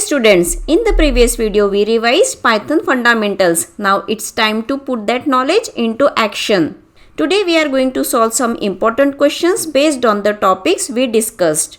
students, in the previous video we revised Python fundamentals. Now it's time to put that knowledge into action. Today we are going to solve some important questions based on the topics we discussed.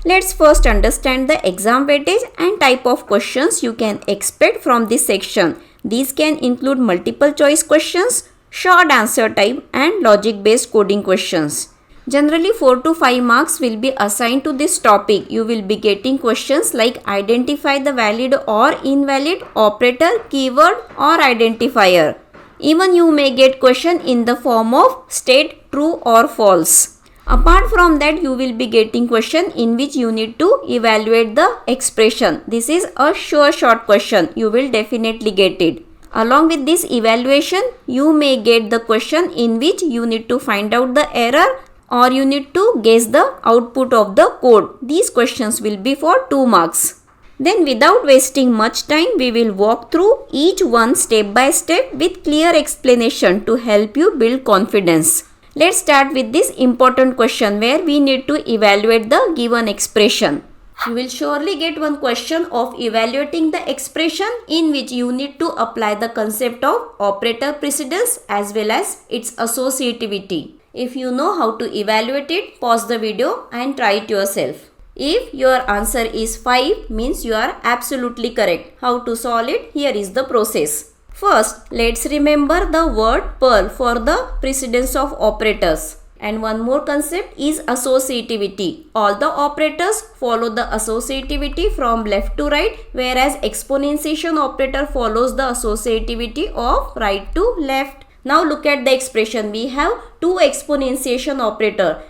Let's first understand the exam weightage and type of questions you can expect from this section. These can include multiple choice questions, short answer type and logic based coding questions. Generally 4 to 5 marks will be assigned to this topic. You will be getting questions like identify the valid or invalid operator, keyword or identifier. Even you may get question in the form of state true or false. Apart from that, you will be getting question in which you need to evaluate the expression. This is a sure short question. You will definitely get it. Along with this evaluation, you may get the question in which you need to find out the error or you need to guess the output of the code. These questions will be for 2 marks. Then without wasting much time, we will walk through each one step by step with clear explanation to help you build confidence. Let's start with this important question where we need to evaluate the given expression. You will surely get one question of evaluating the expression in which you need to apply the concept of operator precedence as well as its associativity. If you know how to evaluate it, pause the video and try it yourself. If your answer is 5, means you are absolutely correct. How to solve it? Here is the process. First, let's remember the word Perl for the precedence of operators. And one more concept is associativity. All the operators follow the associativity from left to right, whereas exponentiation operator follows the associativity of right to left. Now look at the expression. We have two exponentiation operator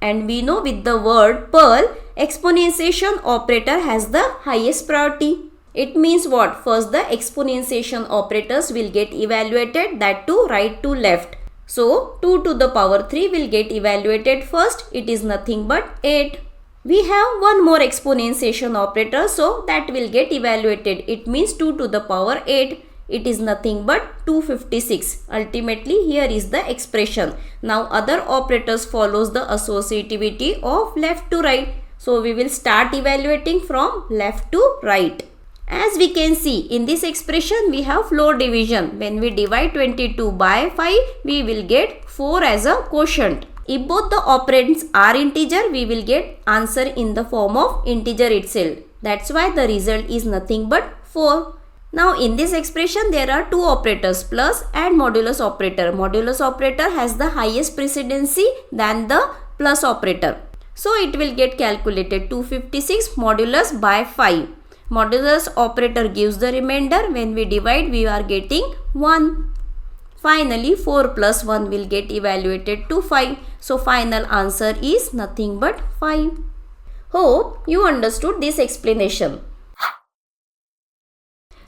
and we know with the word Perl, exponentiation operator has the highest priority. It means what? First the exponentiation operators will get evaluated, that to right to left. So 2 to the power 3 will get evaluated first. It is nothing but 8. We have one more exponentiation operator, so that will get evaluated. It means 2 to the power 8. It is nothing but 256. Ultimately, here is the expression. Now, other operators follows the associativity of left to right. So, we will start evaluating from left to right. As we can see, in this expression, we have floor division. When we divide 22 by 5, we will get 4 as a quotient. If both the operands are integer, we will get answer in the form of integer itself. That's why the result is nothing but 4. Now in this expression there are two operators, plus and modulus operator. Modulus operator has the highest precedency than the plus operator. So it will get calculated 256 modulus by 5. Modulus operator gives the remainder. When we divide, we are getting 1. Finally 4 plus 1 will get evaluated to 5. So final answer is nothing but 5. Hope you understood this explanation.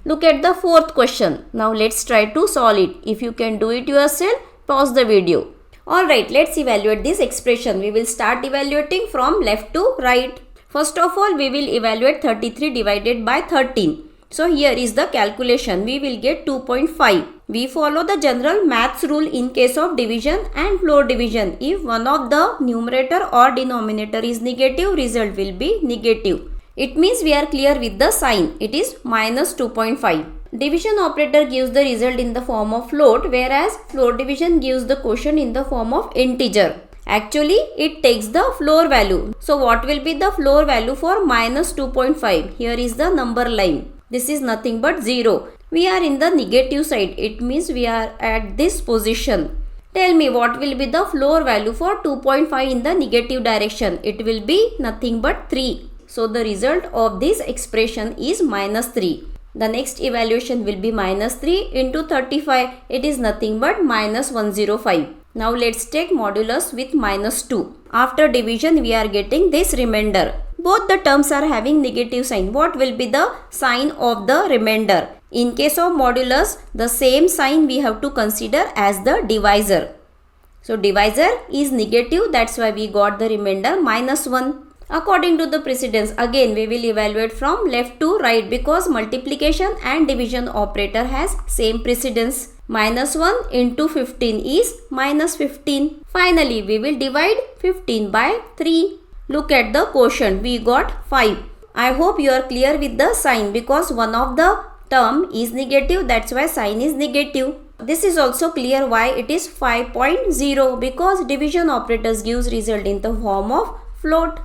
Look at the fourth question. Now let's try to solve it. If you can do it yourself, pause the video. Alright, let's evaluate this expression. We will start evaluating from left to right. First of all, we will evaluate 33 divided by 13. So here is the calculation. We will get 2.5. We follow the general maths rule in case of division and floor division. If one of the numerator or denominator is negative, result will be negative. It means we are clear with the sign. It is minus 2.5. Division operator gives the result in the form of float, whereas floor division gives the quotient in the form of integer. Actually, it takes the floor value. So what will be the floor value for minus 2.5? Here is the number line. This is nothing but 0. We are in the negative side. It means we are at this position. Tell me what will be the floor value for 2.5 in the negative direction? It will be nothing but 3. So the result of this expression is minus 3. The next evaluation will be minus 3 into 35. It is nothing but minus 105. Now let's take modulus with minus 2. After division we are getting this remainder. Both the terms are having negative sign. What will be the sign of the remainder? In case of modulus, the same sign we have to consider as the divisor. So divisor is negative, that's why we got the remainder minus 1. According to the precedence, again we will evaluate from left to right because multiplication and division operator has same precedence. Minus 1 into 15 is minus 15. Finally, we will divide 15 by 3. Look at the quotient. We got 5. I hope you are clear with the sign, because one of the term is negative, that's why sign is negative. This is also clear why it is 5.0, because division operators gives result in the form of float.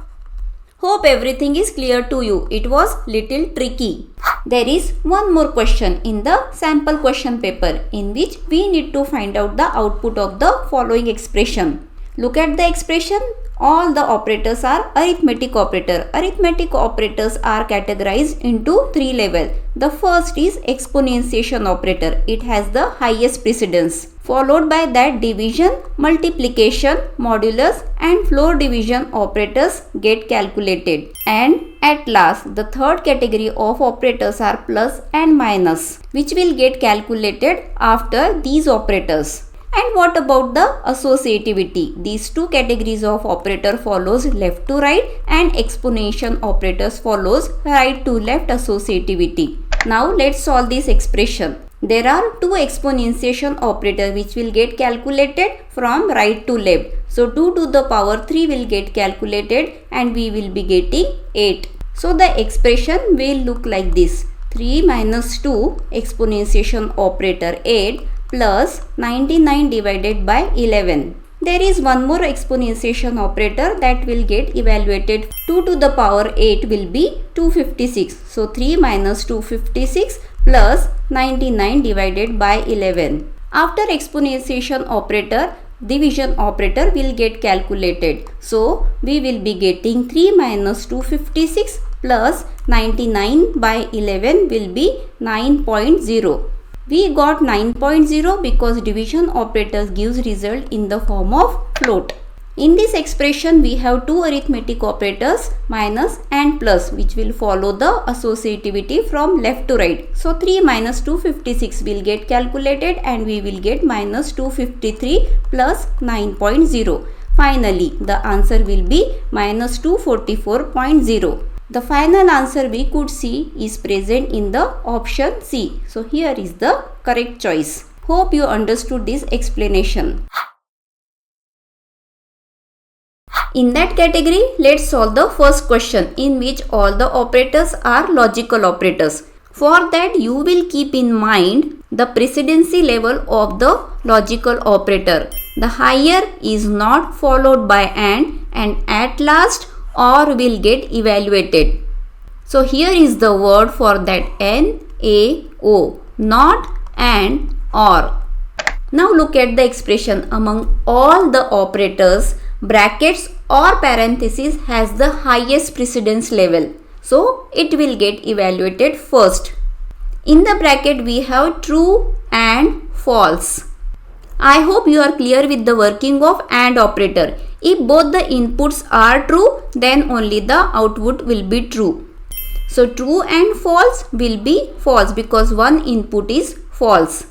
Hope everything is clear to you. It was little tricky. There is one more question in the sample question paper in which we need to find out the output of the following expression. Look at the expression. All the operators are arithmetic operator. Arithmetic operators are categorized into three levels. The first is exponentiation operator. It has the highest precedence. Followed by that division, multiplication, modulus and floor division operators get calculated. And at last, the third category of operators are plus and minus, which will get calculated after these operators. And what about the associativity? These two categories of operator follows left to right, and exponentiation operators follows right to left associativity. Now let's solve this expression. There are two exponentiation operators which will get calculated from right to left. So 2 to the power 3 will get calculated and we will be getting 8. So the expression will look like this. 3 minus 2 exponentiation operator 8 plus 99 divided by 11. There is one more exponentiation operator that will get evaluated. 2 to the power 8 will be 256. So 3 minus 256 plus 99 divided by 11. After exponentiation operator, division operator will get calculated. So we will be getting 3 minus 256 plus 99 by 11 will be 9.0. We got 9.0 because division operators gives result in the form of float. In this expression, we have two arithmetic operators, minus and plus, which will follow the associativity from left to right. So 3 minus 256 will get calculated and we will get minus 253 plus 9.0. Finally, the answer will be minus 244.0. The final answer we could see is present in the option C. So here is the correct choice. Hope you understood this explanation. In that category, let's solve the first question in which all the operators are logical operators. For that, you will keep in mind the precedency level of the logical operator. The higher is not followed by and at last or will get evaluated. So here is the word for that, N-A-O, not and or. Now look at the expression. Among all the operators, brackets or parentheses has the highest precedence level. So it will get evaluated first. In the bracket we have true and false. I hope you are clear with the working of AND operator. If both the inputs are true, then only the output will be true. So true and false will be false because one input is false.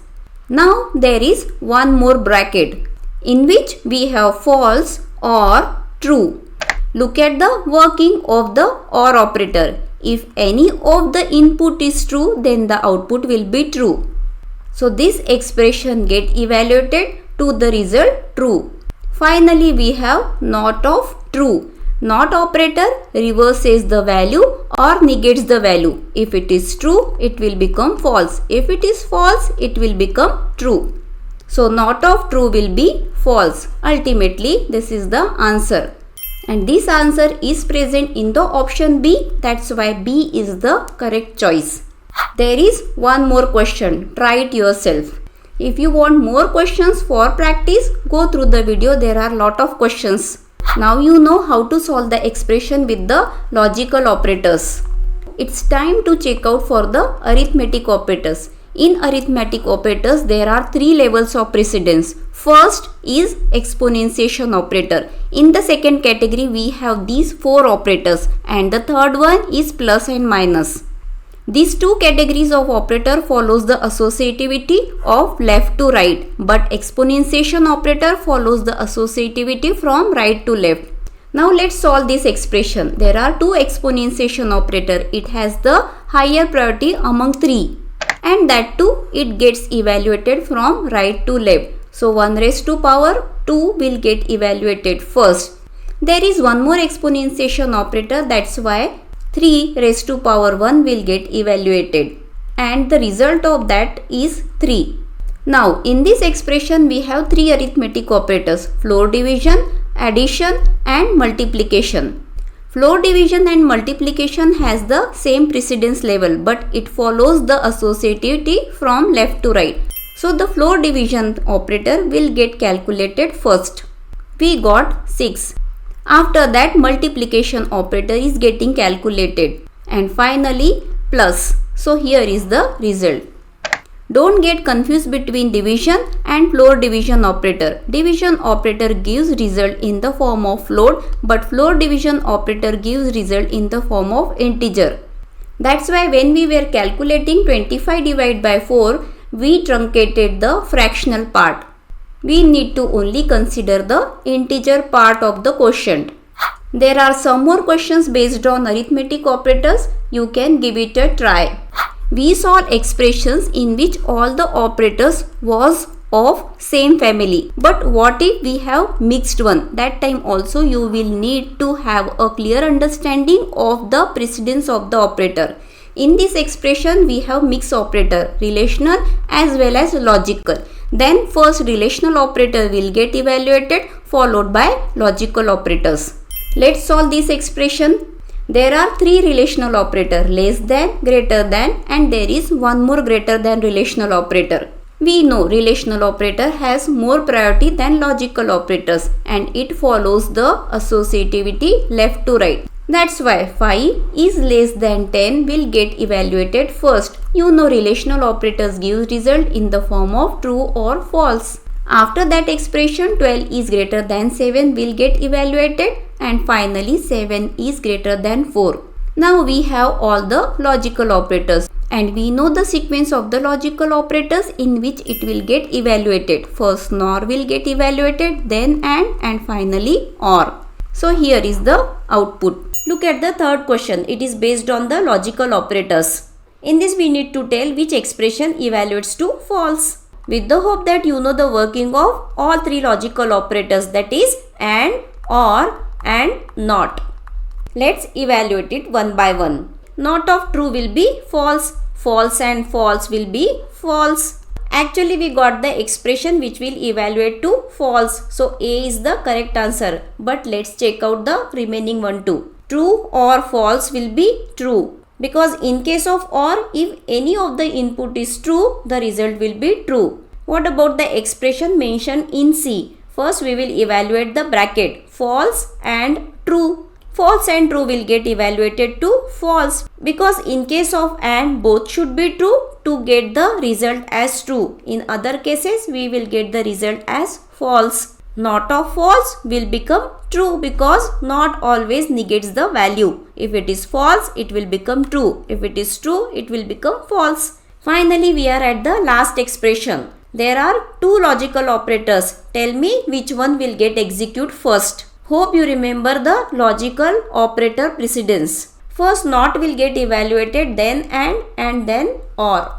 Now there is one more bracket in which we have false or true. Look at the working of the OR operator. If any of the input is true, then the output will be true. So this expression get evaluated to the result true. Finally, we have not of true. Not operator reverses the value or negates the value. If it is true, it will become false. If it is false, it will become true. So not of true will be false. Ultimately, this is the answer. And this answer is present in the option B. That's why B is the correct choice. There is one more question. Try it yourself. If you want more questions for practice, go through the video. There are lot of questions. Now you know how to solve the expression with the logical operators. It's time to check out for the arithmetic operators. In arithmetic operators, there are three levels of precedence. First is exponentiation operator. In the second category, we have these four operators, and the third one is plus and minus. These two categories of operator follows the associativity of left to right, but exponentiation operator follows the associativity from right to left. Now let's solve this expression. There are two exponentiation operator. It has the higher priority among three, and that too it gets evaluated from right to left. So 1 raised to power 2 will get evaluated first. There is one more exponentiation operator, that's why 3 raised to power 1 will get evaluated and the result of that is 3. Now in this expression we have 3 arithmetic operators: floor division, addition and multiplication. Floor division and multiplication has the same precedence level, but it follows the associativity from left to right. So the floor division operator will get calculated first. We got 6. After that multiplication operator is getting calculated and finally plus. So here is the result. Don't get confused between division and floor division operator. Division operator gives result in the form of float, but floor division operator gives result in the form of integer. That's why when we were calculating 25 divided by 4, we truncated the fractional part. We need to only consider the integer part of the quotient. There are some more questions based on arithmetic operators. You can give it a try. We solve expressions in which all the operators was of same family. But what if we have mixed one? That time also you will need to have a clear understanding of the precedence of the operator. In this expression we have mixed operator, relational as well as logical. Then first relational operator will get evaluated followed by logical operators. Let's solve this expression. There are 3 relational operator: less than, greater than, and there is one more greater than relational operator. We know relational operator has more priority than logical operators and it follows the associativity left to right. That's why 5 is less than 10 will get evaluated first. You know relational operators give result in the form of true or false. After that expression 12 is greater than 7 will get evaluated and finally 7 is greater than 4. Now we have all the logical operators and we know the sequence of the logical operators in which it will get evaluated. First NOR will get evaluated, then and finally OR. So here is the output. Look at the third question. It is based on the logical operators. In this we need to tell which expression evaluates to false. With the hope that you know the working of all 3 logical operators, that is AND, OR and NOT. Let's evaluate it one by one. NOT of true will be false. False and false will be false. Actually we got the expression which will evaluate to false. So A is the correct answer. But let's check out the remaining one too. True or false will be true. Because in case of OR, if any of the input is true, the result will be true. What about the expression mentioned in C? First we will evaluate the bracket false and true. False and true will get evaluated to false because in case of AND both should be true to get the result as true. In other cases we will get the result as false. Not of false will become true because not always negates the value. If it is false, it will become true. If it is true, it will become false. Finally, we are at the last expression. There are 2 logical operators. Tell me which one will get executed first. Hope you remember the logical operator precedence. First NOT will get evaluated, then and then OR.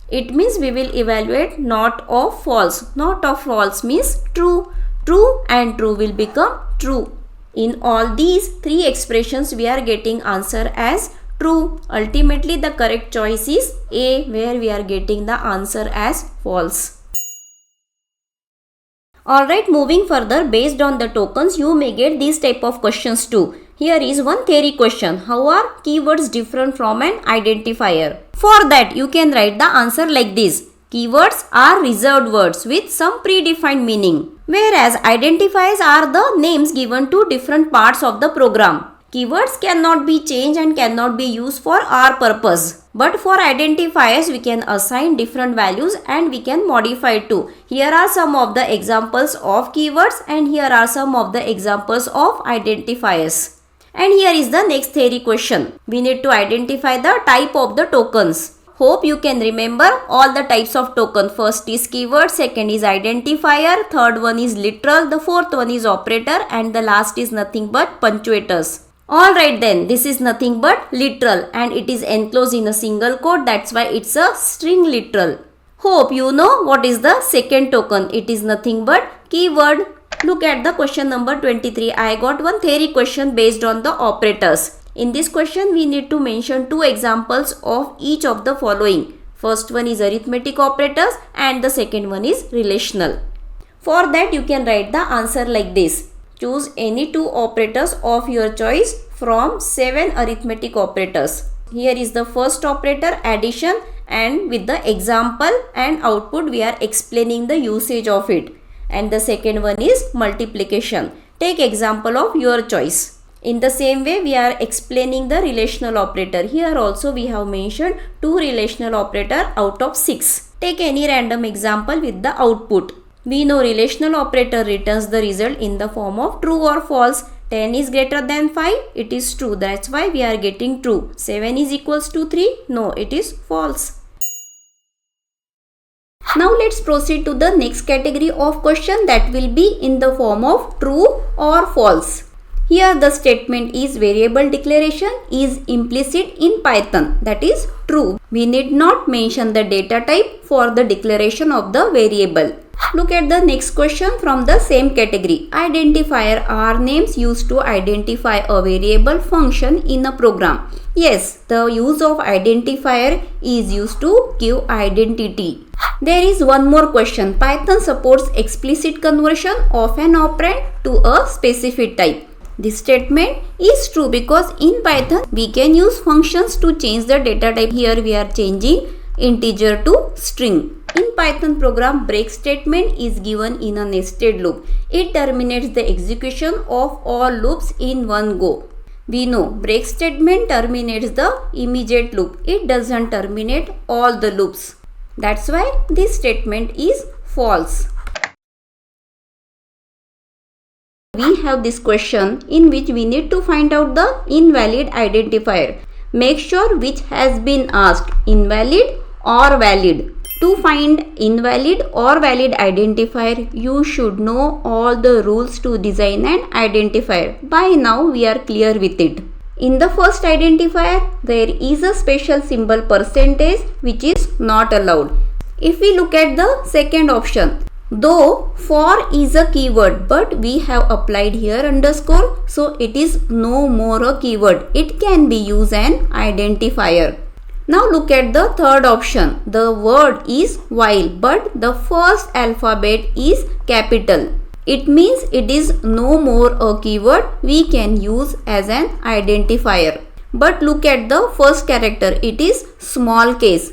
It means we will evaluate NOT of false. NOT of false means true. True and true will become true. In all these 3 expressions we are getting answer as true. Ultimately the correct choice is A, where we are getting the answer as false. Alright, moving further, based on the tokens you may get these type of questions too. Here is one theory question. How are keywords different from an identifier? For that you can write the answer like this. Keywords are reserved words with some predefined meaning, whereas identifiers are the names given to different parts of the program. Keywords cannot be changed and cannot be used for our purpose. But for identifiers we can assign different values and we can modify too. Here are some of the examples of keywords and here are some of the examples of identifiers. And here is the next theory question. We need to identify the type of the tokens. Hope you can remember all the types of token. First is keyword, second is identifier, third one is literal, the fourth one is operator and the last is nothing but punctuators. Alright then, this is nothing but literal and it is enclosed in a single quote, that's why it's a string literal. Hope you know what is the second token. It is nothing but keyword. Look at the question number 23. I got one theory question based on the operators. In this question, we need to mention two examples of each of the following. First one is arithmetic operators and the second one is relational. For that, you can write the answer like this. Choose any two operators of your choice from 7 arithmetic operators. Here is the first operator, addition, and with the example and output we are explaining the usage of it. And the second one is multiplication. Take example of your choice. In the same way, we are explaining the relational operator. Here also we have mentioned 2 relational operator out of 6. Take any random example with the output. We know relational operator returns the result in the form of true or false. 10 is greater than 5, it is true. That's why we are getting true. 7 is equals to 3, no, it is false. Now let's proceed to the next category of question, that will be in the form of true or false. Here the statement is variable declaration is implicit in Python, that is true. We need not mention the data type for the declaration of the variable. Look at the next question from the same category. Identifier are names used to identify a variable function in a program. Yes, the use of identifier is used to give identity. There is one more question. Python supports explicit conversion of an operand to a specific type. This statement is true because in Python we can use functions to change the data type. Here we are changing integer to string. In Python program, break statement is given in a nested loop. It terminates the execution of all loops in one go. We know break statement terminates the immediate loop. It doesn't terminate all the loops. That's why this statement is false. We have this question in which we need to find out the invalid identifier. Make sure which has been asked, invalid or valid. To find invalid or valid identifier, you should know all the rules to design an identifier. By now we are clear with it. In the first identifier, there is a special symbol percentage which is not allowed. If we look at the second option, though for is a keyword, but we have applied here underscore, so it is no more a keyword. It can be used an identifier. Now look at the third option. The word is while, but the first alphabet is capital. It means it is no more a keyword we can use as an identifier. But look at the first character. It is small case.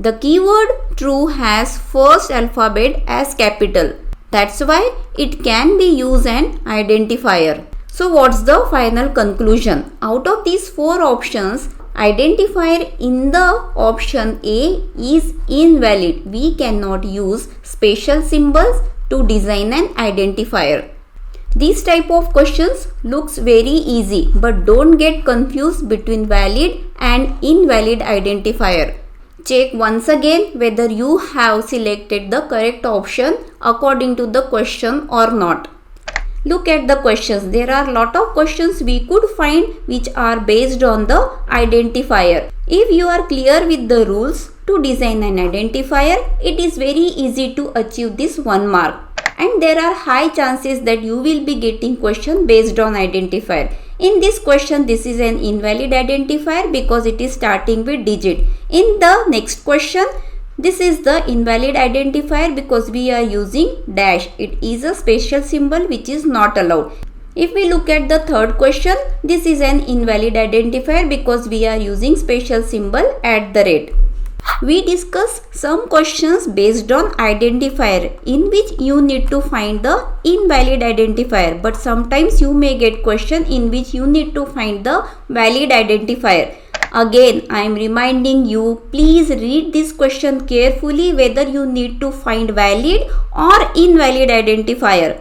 The keyword true has first alphabet as capital. That's why it can be used an identifier. So what's the final conclusion? Out of these 4 options, identifier in the option A is invalid. We cannot use special symbols to design an identifier. This type of questions looks very easy, but don't get confused between valid and invalid identifier. Check once again whether you have selected the correct option according to the question or not. Look at the questions. There are a lot of questions we could find which are based on the identifier. If you are clear with the rules to design an identifier, it is very easy to achieve this 1 mark. And there are high chances that you will be getting question based on identifier. In this question, this is an invalid identifier because it is starting with digit. In the next question, this is the invalid identifier because we are using dash. It is a special symbol which is not allowed. If we look at the third question, this is an invalid identifier because we are using special symbol @. We discuss some questions based on identifier in which you need to find the invalid identifier, but sometimes you may get question in which you need to find the valid identifier. Again, I am reminding you, please read this question carefully whether you need to find valid or invalid identifier.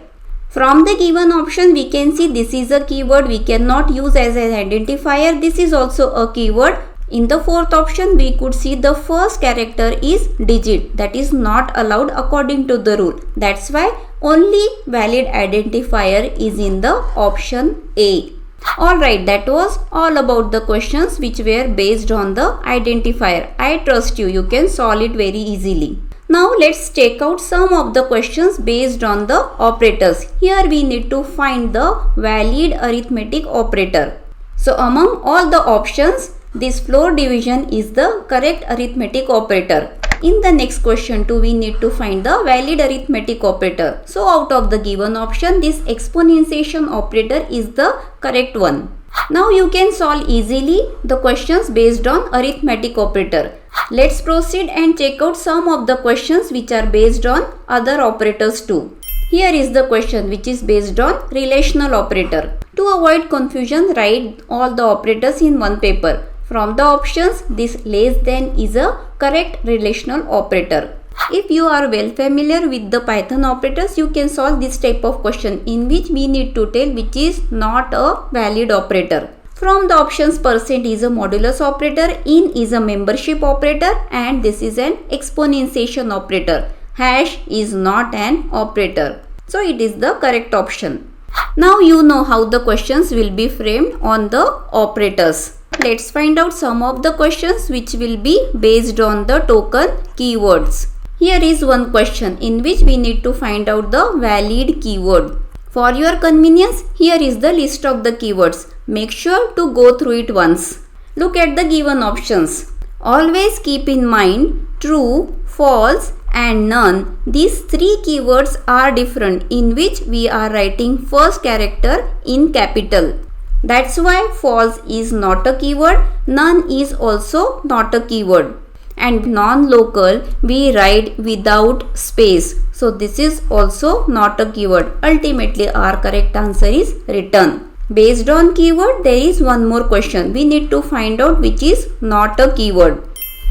From the given option, we can see this is a keyword we cannot use as an identifier. This is also a keyword. In the fourth option, we could see the first character is digit. That is not allowed according to the rule. That's why only valid identifier is in the option A. Alright, that was all about the questions which were based on the identifier. I trust you can solve it very easily. Now let's check out some of the questions based on the operators. Here we need to find the valid arithmetic operator. So among all the options, this floor division is the correct arithmetic operator. In the next question too, we need to find the valid arithmetic operator. So out of the given option, this exponentiation operator is the correct one. Now you can solve easily the questions based on arithmetic operator. Let's proceed and check out some of the questions which are based on other operators too. Here is the question which is based on relational operator. To avoid confusion, write all the operators in one paper. From the options, this less than is a correct relational operator. If you are well familiar with the Python operators, you can solve this type of question in which we need to tell which is not a valid operator. From the options, percent is a modulus operator, in is a membership operator, and this is an exponentiation operator. Hash is not an operator. So it is the correct option. Now you know how the questions will be framed on the operators. Let's find out some of the questions which will be based on the token keywords. Here is one question in which we need to find out the valid keyword. For your convenience, here is the list of the keywords. Make sure to go through it once. Look at the given options. Always keep in mind true, false and none. These three keywords are different in which we are writing first character in capital. That's why false is not a keyword, none is also not a keyword. And non-local we write without space. So this is also not a keyword. Ultimately our correct answer is return. Based on keyword, there is one more question. We need to find out which is not a keyword.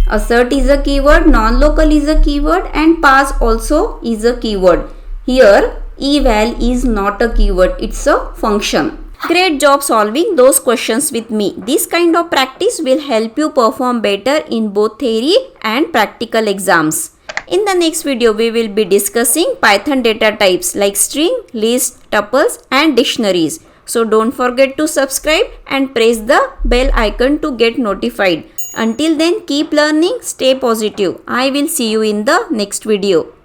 Assert is a keyword, non-local is a keyword and pass also is a keyword. Here eval is not a keyword, it's a function. Great job solving those questions with me. This kind of practice will help you perform better in both theory and practical exams. In the next video, we will be discussing Python data types like string, list, tuples and dictionaries. So don't forget to subscribe and press the bell icon to get notified. Until then, keep learning, stay positive. I will see you in the next video.